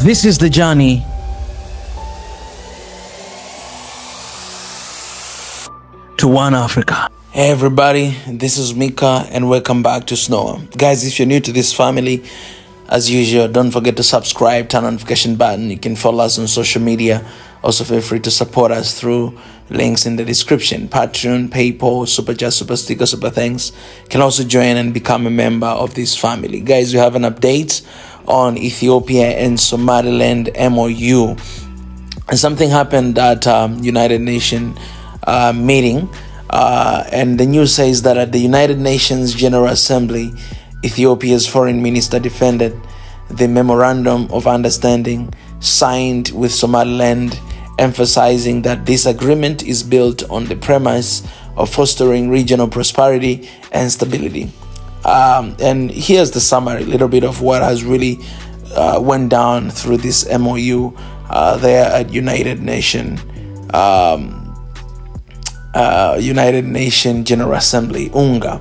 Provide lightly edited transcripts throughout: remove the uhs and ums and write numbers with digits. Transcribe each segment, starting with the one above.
This is the journey to one Africa. Hey everybody, this is Mika and welcome back to SNOA. Guys, if you're new to this family, as usual, don't forget to subscribe, turn on notification button. You can follow us on social media. Also feel free to support us through links in the description. Patreon, PayPal, Super Chat, Super Sticker, Super Thanks. You can also join and become a member of this family. Guys, we have an update on Ethiopia and Somaliland MOU. And something happened at United Nations meeting. And the news says that at the United Nations General Assembly, Ethiopia's foreign minister defended the memorandum of understanding signed with Somaliland, emphasizing that this agreement is built on the premise of fostering regional prosperity and stability. And here's the summary, a little bit of what has really went down through this MOU there at United Nation General Assembly, Unga.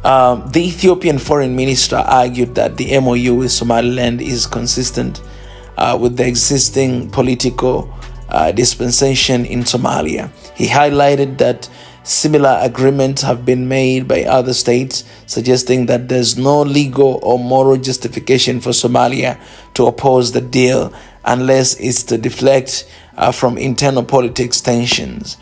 The Ethiopian foreign minister argued that the MOU with Somaliland is consistent with the existing political dispensation in Somalia. He highlighted that similar agreements have been made by other states, suggesting that there's no legal or moral justification for Somalia to oppose the deal unless it's to deflect from internal politics tensions.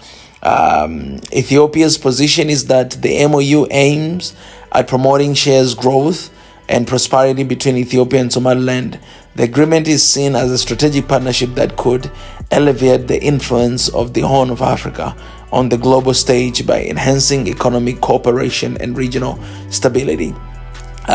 Ethiopia's position is that the MOU aims at promoting shares growth and prosperity between Ethiopia and Somaliland. The agreement is seen as a strategic partnership that could elevate the influence of the Horn of Africa on the global stage by enhancing economic cooperation and regional stability.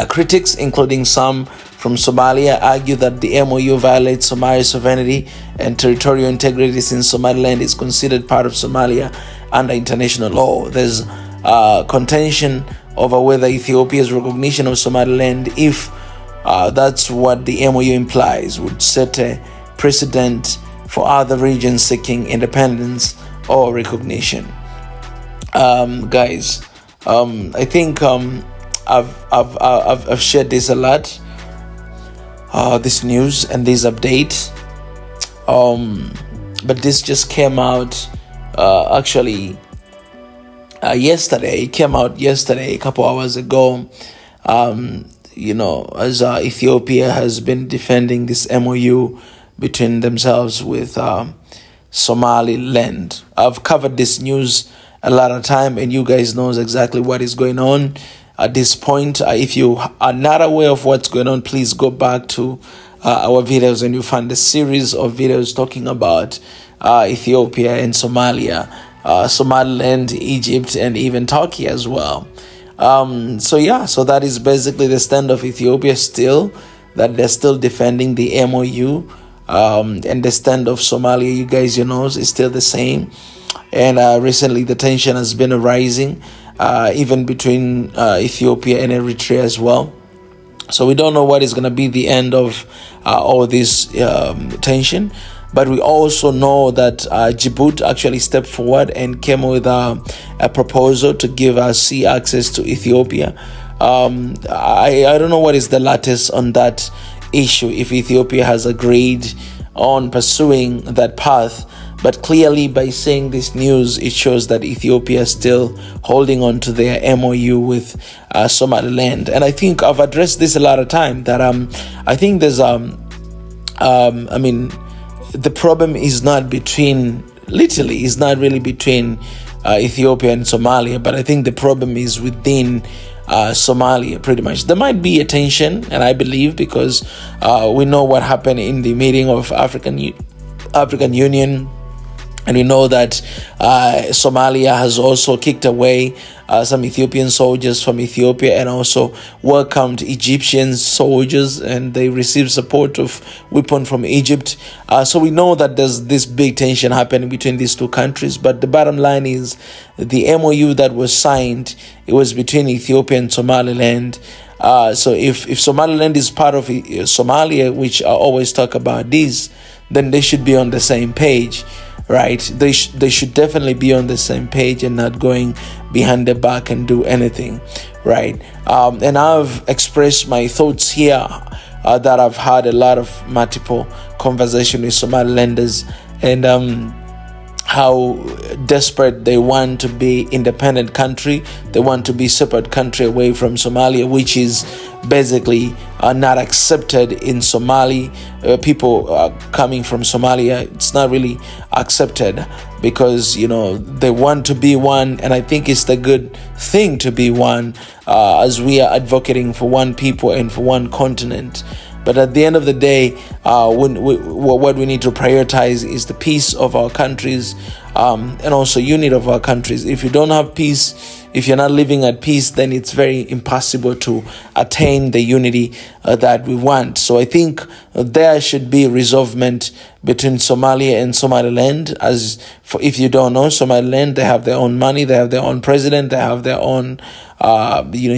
Critics, including some from Somalia, argue that the MOU violates Somalia's sovereignty and territorial integrity since Somaliland is considered part of Somalia under international law. There's contention over whether Ethiopia's recognition of Somaliland, if that's what the MOU implies, would set a precedent for other regions seeking independence or recognition. Guys, I think I've shared this a lot, this news and this update, but this just came out actually yesterday. It came out yesterday, a couple hours ago. You know, as Ethiopia has been defending this MOU between themselves with Somaliland. I've covered this news a lot of time, and you guys knows exactly what is going on at this point. If you are not aware of what's going on, please go back to our videos and you'll find a series of videos talking about Ethiopia and Somalia, Somaliland, Egypt, and even Turkey as well. So that is basically the stand of Ethiopia still, that they're still defending the MOU, and the stand of Somalia, you guys, is still the same. And recently the tension has been arising, even between Ethiopia and Eritrea as well. So we don't know what is going to be the end of all this tension. But we also know that Djibouti actually stepped forward and came with a proposal to give sea access to Ethiopia. I don't know what is the latest on that issue, if Ethiopia has agreed on pursuing that path. But clearly, by saying this news, it shows that Ethiopia is still holding on to their MOU with Somaliland. And I think I've addressed this a lot of time, that I think there's the problem is not between, literally, is not really between Ethiopia and Somalia, but I think the problem is within Somalia, pretty much. There might be a tension, and I believe, because we know what happened in the meeting of African Union, and we know that Somalia has also kicked away some Ethiopian soldiers from Ethiopia and also welcomed Egyptian soldiers, and they received support of weapons from Egypt. So we know that there's this big tension happening between these two countries. But the bottom line is the MOU that was signed, it was between Ethiopia and Somaliland. So if Somaliland is part of Somalia, which I always talk about this, then they should be on the same page. Right, they should definitely be on the same page and not going behind the back and do anything, right? And I've expressed my thoughts here that I've had a lot of multiple conversation with Somalilanders, and how desperate they want to be independent country. They want to be separate country away from Somalia, which is basically not accepted in Somali. People coming from Somalia, it's not really accepted, because they want to be one, and I think it's the good thing to be one, as we are advocating for one people and for one continent. But at the end of the day, what we need to prioritize is the peace of our countries, and also unity of our countries. If you don't have peace, if you're not living at peace, then it's very impossible to attain the unity that we want. So I think there should be resolvement between Somalia and Somaliland. If you don't know, Somaliland, they have their own money, they have their own president, they have their own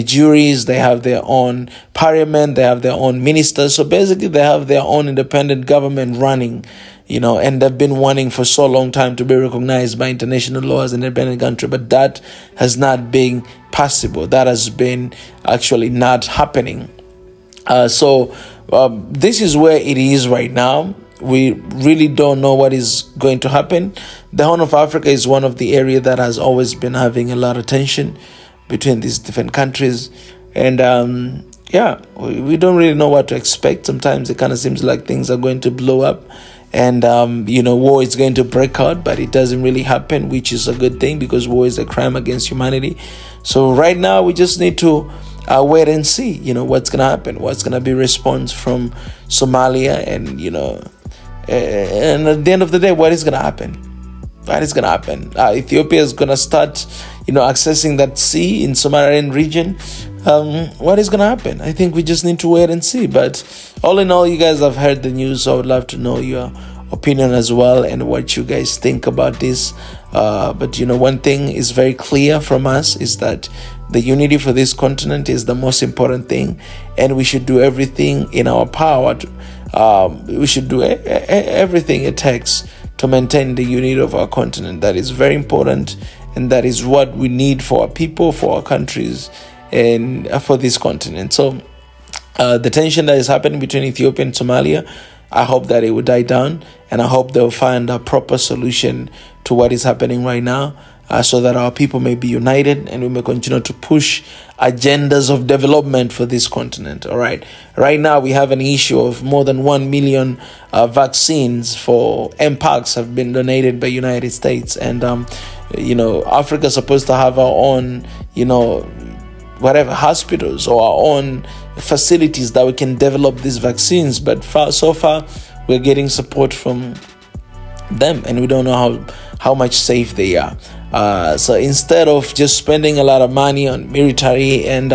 juries, they have their own parliament, they have their own ministers. So basically they have their own independent government running, and they've been wanting for so long time to be recognized by international law as an independent country, but that has not been possible. That has been actually not happening. So this is where it is right now. We really don't know what is going to happen. The Horn of Africa is one of the areas that has always been having a lot of tension between these different countries, and we don't really know what to expect. Sometimes it kind of seems like things are going to blow up, and war is going to break out, but it doesn't really happen, which is a good thing, because war is a crime against humanity. So right now we just need to wait and see what's gonna happen, what's gonna be response from Somalia, and and at the end of the day, what is gonna happen? What is gonna happen? Ethiopia is gonna start accessing that sea in Somaliland region. What is gonna happen? I think we just need to wait and see. But all in all, you guys have heard the news, so I would love to know your opinion as well, and what you guys think about this. But one thing is very clear from us, is that the unity for this continent is the most important thing, and we should do everything in our power we should do everything it takes to maintain the unity of our continent. That is very important, and that is what we need for our people, for our countries, and for this continent. So the tension that is happening between Ethiopia and Somalia, I hope that it will die down, and I hope they'll find a proper solution to what is happening right now, so that our people may be united, and we may continue to push agendas of development for this continent. All right. Right now, we have an issue of more than 1 million vaccines for mpox have been donated by United States. And, Africa is supposed to have our own, whatever, hospitals or our own facilities that we can develop these vaccines. But so far, we're getting support from them, and we don't know how much safe they are. So instead of just spending a lot of money on military and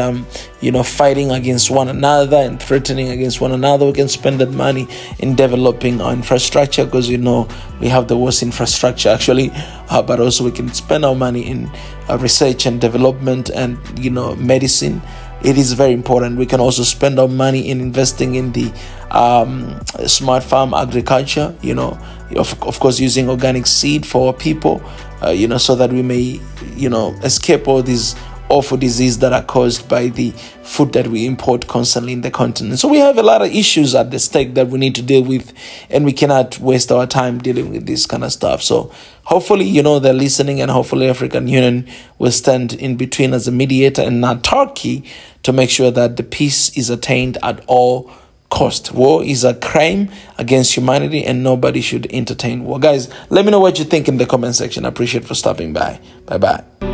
fighting against one another and threatening against one another, we can spend that money in developing our infrastructure, because we have the worst infrastructure actually, but also we can spend our money in research and development and medicine. It is very important. We can also spend our money in investing in the smart farm agriculture, of course using organic seed for our people, so that we may escape all these awful diseases that are caused by the food that we import constantly in the continent. So we have a lot of issues at the stake that we need to deal with, and we cannot waste our time dealing with this kind of stuff. So hopefully, they're listening, and hopefully African Union will stand in between as a mediator and not Turkey, to make sure that the peace is attained at all cost. War is a crime against humanity, and nobody should entertain war. Guys, let me know what you think in the comment section. I appreciate for stopping by. Bye-bye.